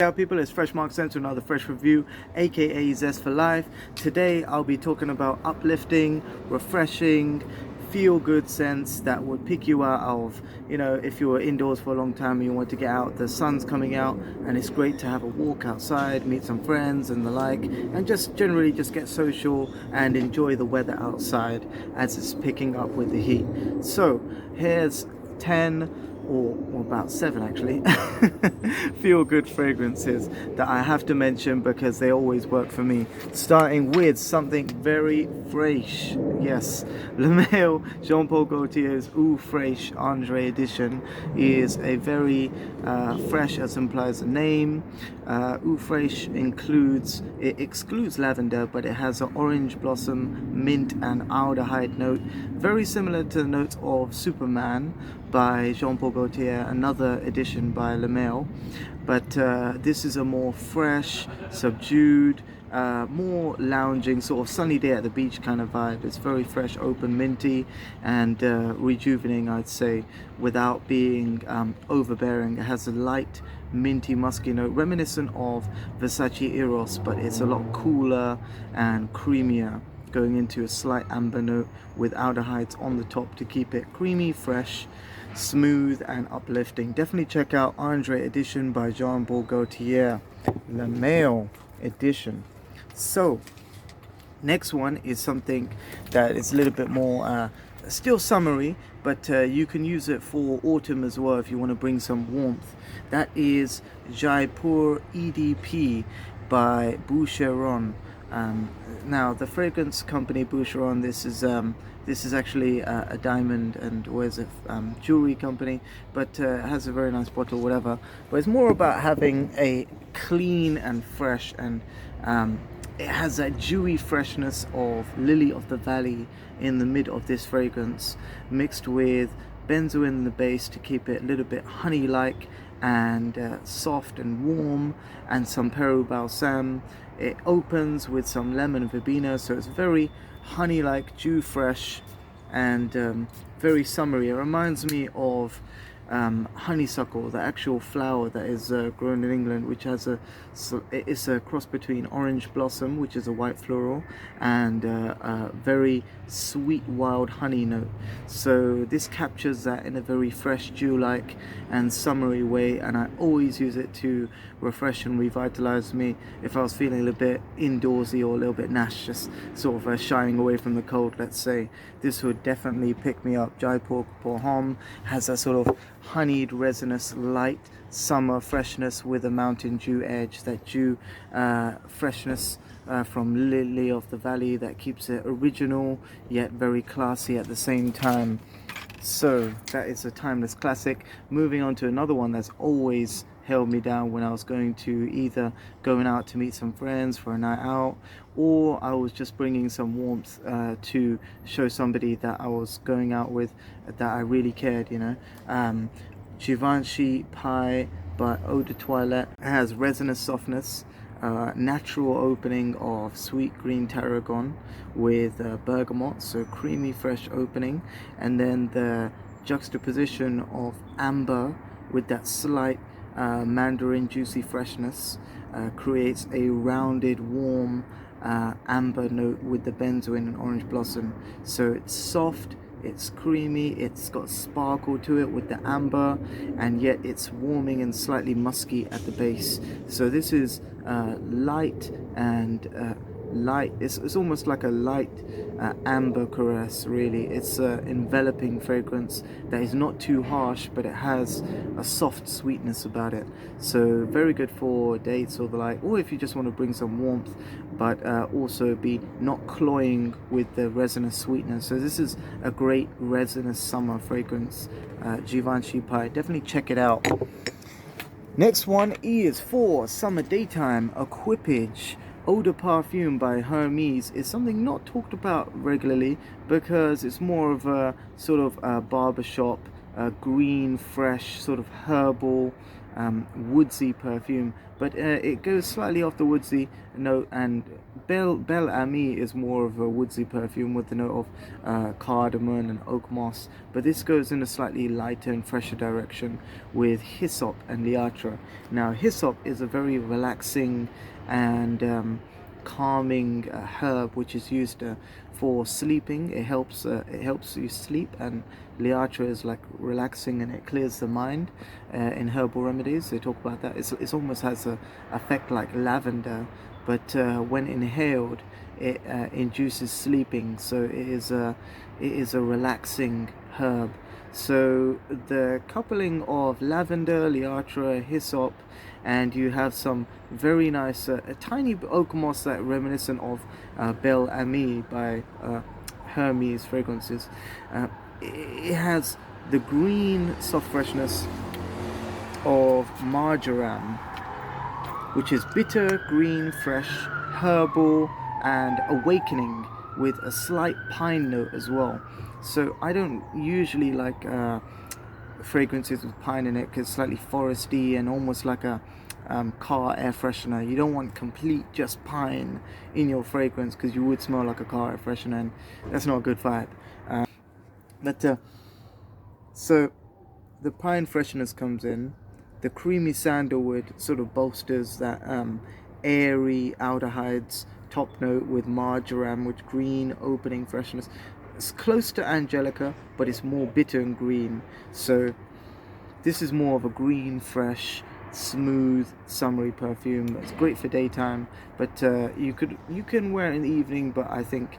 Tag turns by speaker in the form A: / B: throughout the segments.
A: Hey people, it's Fresh Mark sent to another fresh review, aka Zest for Life. Today I'll be talking about uplifting, refreshing, feel good scents that would pick you out of, if you were indoors for a long time and you want to get out, the sun's coming out and it's great to have a walk outside, meet some friends and the like, and just generally just get social and enjoy the weather outside as it's picking up with the heat. So here's 10 or about 7 actually feel good fragrances that I have to mention because they always work for me, starting with something very fresh. Yes, Le Mail Jean Paul Gaultier's Eau Fraiche Andre edition is a very fresh, as implies the name. Eau Fraiche excludes lavender, but it has an orange blossom, mint and aldehyde note, very similar to the notes of Superman by Jean Paul Gaultier, another edition by Le Mail, but this is a more fresh, subdued, more lounging, sort of sunny day at the beach kind of vibe. It's very fresh, open, minty and rejuvenating, I'd say, without being overbearing. It has a light minty musky note reminiscent of Versace Eros, but it's a lot cooler and creamier, going into a slight amber note with aldehydes on the top to keep it creamy, fresh, smooth and uplifting. Definitely check out Andre edition by Jean Paul Gaultier, Le Mail edition. So next one is something that is a little bit more still summery, but you can use it for autumn as well if you want to bring some warmth. That is Jaipur EDP by Boucheron. Now the fragrance company Boucheron, this is actually a diamond and jewelry company, but it has a very nice bottle, whatever. But it's more about having a clean and fresh, and it has that dewy freshness of lily of the valley in the mid of this fragrance, mixed with benzoin in the base to keep it a little bit honey-like and soft and warm, and some Peru balsam. It opens with some lemon verbena, so it's very honey-like, dew fresh and very summery. It reminds me of honeysuckle, the actual flower that is grown in England, which has it's a cross between orange blossom, which is a white floral, and a very sweet wild honey note. So this captures that in a very fresh, dew-like and summery way, and I always use it to refresh and revitalize me if I was feeling a little bit indoorsy or a little bit nash, just sort of shying away from the cold, let's say. This would definitely pick me up. Jaipur Poham has a sort of honeyed, resinous, light summer freshness with a mountain dew edge, that dew freshness from lily of the valley that keeps it original yet very classy at the same time. So that is a timeless classic. Moving on to another one that's always held me down when I was going out to meet some friends for a night out, or I was just bringing some warmth to show somebody that I was going out with that I really cared, Givenchy Pie by Eau de Toilette. It has resinous softness, natural opening of sweet green tarragon with bergamot, so creamy fresh opening, and then the juxtaposition of amber with that slight mandarin juicy freshness creates a rounded, warm amber note with the benzoin and orange blossom. So it's soft, it's creamy, it's got sparkle to it with the amber, and yet it's warming and slightly musky at the base. So this is light and light. It's almost like a light amber caress, really. It's an enveloping fragrance that is not too harsh, but it has a soft sweetness about it. So very good for dates or the like, or if you just want to bring some warmth but also be not cloying with the resinous sweetness. So this is a great resinous summer fragrance, Givenchy Pie. Definitely check it out. Next one is for summer daytime. Equipage Eau de Parfum by Hermes is something not talked about regularly because it's more of a sort of a barbershop, green, fresh, sort of herbal woodsy perfume, but it goes slightly off the woodsy note, and Bel Ami is more of a woodsy perfume with the note of cardamom and oak moss, but this goes in a slightly lighter and fresher direction with hyssop and liatra. Now hyssop is a very relaxing and calming herb which is used for sleeping. It helps you sleep, and liatra is like relaxing and it clears the mind. In herbal remedies they talk about that. It's almost has a effect like lavender, but when inhaled it induces sleeping, so it is a relaxing herb. So the coupling of lavender, liatra, hyssop, and you have some very nice a tiny oak moss that reminiscent of Bel Ami by Hermes Fragrances. It has the green soft freshness of marjoram, which is bitter, green, fresh, herbal, and awakening, with a slight pine note as well. So I don't usually like fragrances with pine in it because it's slightly foresty and almost like a car air freshener. You don't want complete just pine in your fragrance because you would smell like a car air freshener, and that's not a good vibe. So the pine freshness comes in, the creamy sandalwood sort of bolsters that airy aldehydes top note with marjoram, with green opening freshness. It's close to angelica, but it's more bitter and green. So this is more of a green, fresh, smooth, summery perfume. It's great for daytime, but you can wear it in the evening. But I think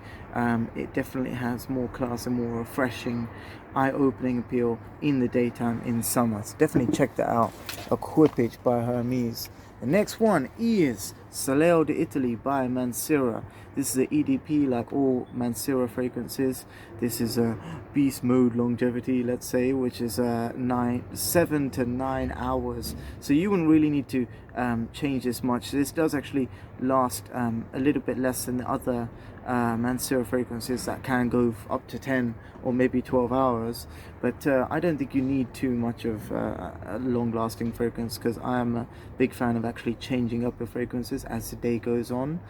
A: it definitely has more class and more refreshing, eye-opening appeal in the daytime in summer. So definitely check that out. Equipage by Hermes. The next one is Soleil d'Italy by Mancera. This is an EDP like all Mancera fragrances. This is a beast mode longevity, let's say, which is 7 to 9 hours. So you wouldn't really need to change this much. This does actually last a little bit less than the other Mancera fragrances that can go up to 10 or maybe 12 hours. But I don't think you need too much of a long-lasting fragrance, because I am a big fan of actually changing up your fragrances as the day goes on,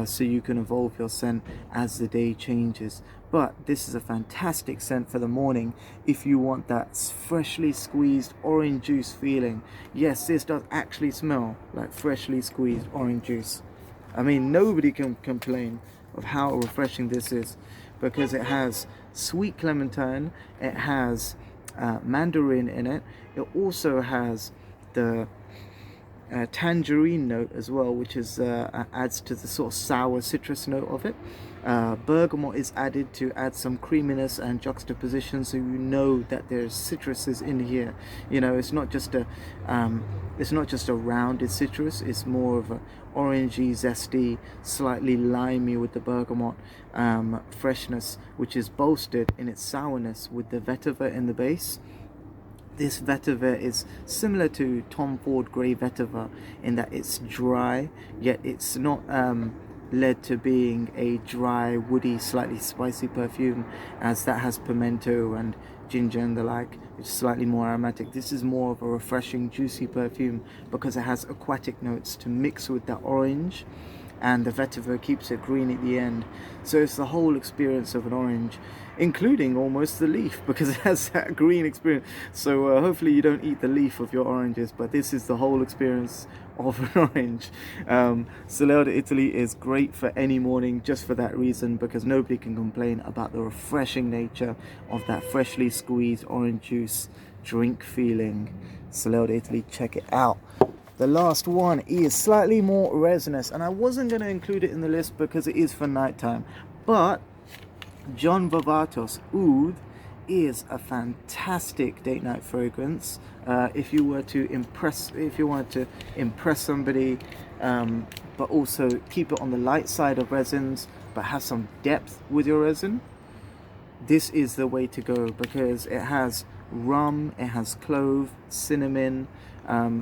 A: so you can evolve your scent as the day changes. But this is a fantastic scent for the morning if you want that freshly squeezed orange juice feeling. Yes, this does actually smell like freshly squeezed orange juice. I mean, nobody can complain of how refreshing this is, because it has sweet clementine, it has mandarin in it, it also has the tangerine note as well, which is adds to the sort of sour citrus note of it. Bergamot is added to add some creaminess and juxtaposition, so you know that there's citruses in here. You know, it's not just a rounded citrus. It's more of a orangey, zesty, slightly limey with the bergamot freshness, which is bolstered in its sourness with the vetiver in the base. This vetiver is similar to Tom Ford Grey vetiver in that it's dry, yet it's not led to being a dry, woody, slightly spicy perfume, as that has pimento and ginger and the like, which is slightly more aromatic. This is more of a refreshing, juicy perfume because it has aquatic notes to mix with the orange, and the vetiver keeps it green at the end. So it's the whole experience of an orange, including almost the leaf, because it has that green experience. So hopefully you don't eat the leaf of your oranges, but this is the whole experience of an orange. Soleil d'Italy is great for any morning just for that reason, because nobody can complain about the refreshing nature of that freshly squeezed orange juice drink feeling. Soleil d'Italy, check it out. The last one is slightly more resinous, and I wasn't going to include it in the list because it is for nighttime, but John Varvatos Oud is a fantastic date night fragrance. If you wanted to impress somebody, but also keep it on the light side of resins, but have some depth with your resin, this is the way to go, because it has rum, it has clove, cinnamon,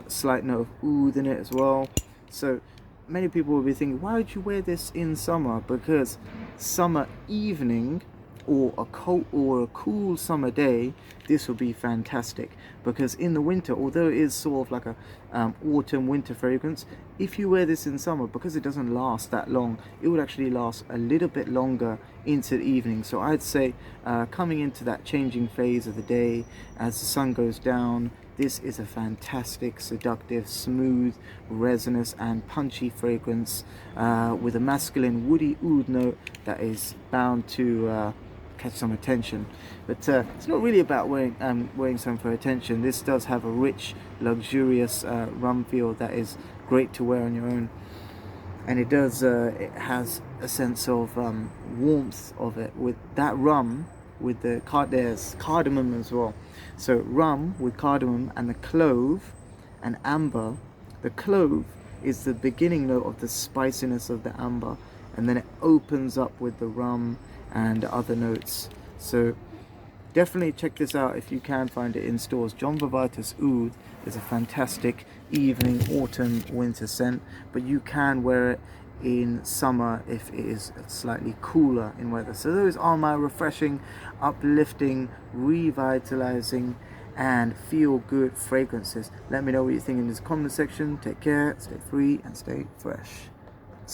A: slight note of oud in it as well. So many people will be thinking, why would you wear this in summer? Because summer evening or a cool summer day, this will be fantastic. Because in the winter, although it is sort of like a autumn winter fragrance, if you wear this in summer, because it doesn't last that long, it would actually last a little bit longer into the evening. So I'd say coming into that changing phase of the day as the sun goes down, this is a fantastic, seductive, smooth, resinous and punchy fragrance with a masculine woody oud note that is bound to catch some attention. But it's not really about wearing something for attention. This does have a rich, luxurious rum feel that is great to wear on your own. And it has a sense of warmth of it with that rum, with there's cardamom as well. So rum with cardamom and the clove and amber. The clove is the beginning note of the spiciness of the amber, and then it opens up with the rum and other notes. So definitely check this out if you can find it in stores. John Vivatis Oud is a fantastic evening, autumn, winter scent, but you can wear it in summer if it is slightly cooler in weather. So those are my refreshing, uplifting, revitalizing and feel good fragrances. Let me know what you think in this comment section. Take care, stay free and stay fresh.